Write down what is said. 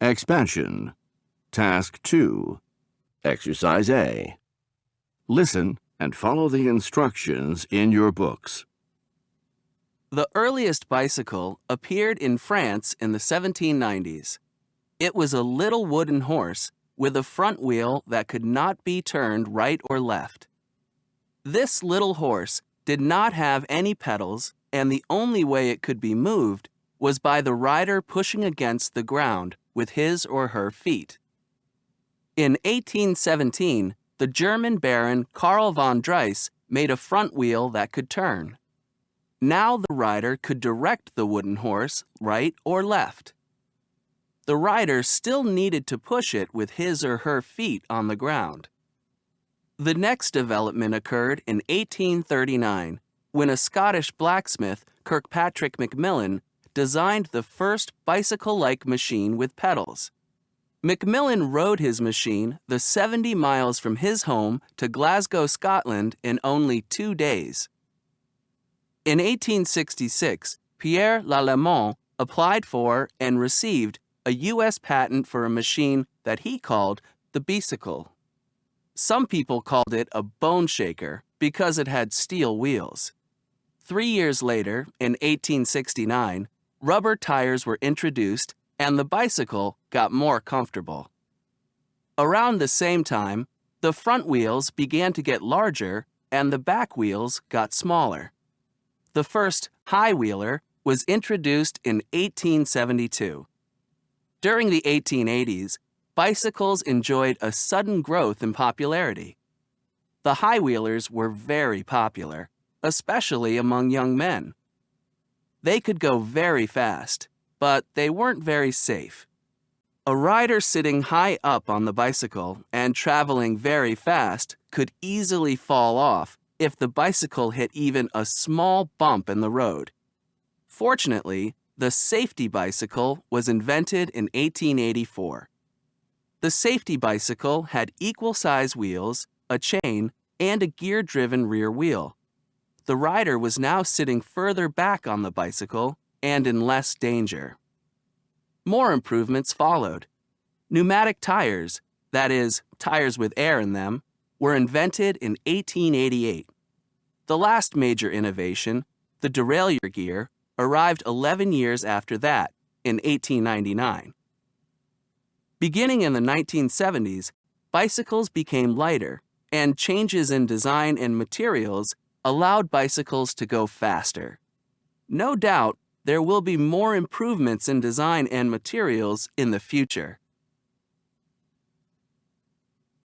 Expansion. Task 2. Exercise A. Listen and follow the instructions in your books. The earliest bicycle appeared in France in the 1790s. It was a little wooden horse with a front wheel that could not be turned right or left. This little horse did not have any pedals, and the only way it could be moved was by the rider pushing against the ground with his or her feet. In 1817, the German baron Karl von Drais made a front wheel that could turn. Now the rider could direct the wooden horse right or left. The rider still needed to push it with his or her feet on the ground. The next development occurred in 1839, when a Scottish blacksmith, Kirkpatrick Macmillan, designed the first bicycle-like machine with pedals. Macmillan rode his machine the 70 miles from his home to Glasgow, Scotland in only 2 days. In 1866, Pierre Lallemand applied for and received a U.S. patent for a machine that he called the bicycle. Some people called it a bone shaker because it had steel wheels. 3 years later, in 1869, rubber tires were introduced and the bicycle got more comfortable. Around the same time, the front wheels began to get larger and the back wheels got smaller. The first high wheeler was introduced in 1872. During the 1880s, bicycles enjoyed a sudden growth in popularity. The high wheelers were very popular, especially among young men. They could go very fast, but they weren't very safe. A rider sitting high up on the bicycle and traveling very fast could easily fall off if the bicycle hit even a small bump in the road. Fortunately, the safety bicycle was invented in 1884. The safety bicycle had equal-size wheels, a chain, and a gear-driven rear wheel. The rider was now sitting further back on the bicycle and in less danger. More improvements followed. Pneumatic tires, that is, tires with air in them, were invented in 1888. The last major innovation, the derailleur gear, arrived 11 years after that, in 1899. Beginning in the 1970s, bicycles became lighter, and changes in design and materials allowed bicycles to go faster. No doubt, there will be more improvements in design and materials in the future.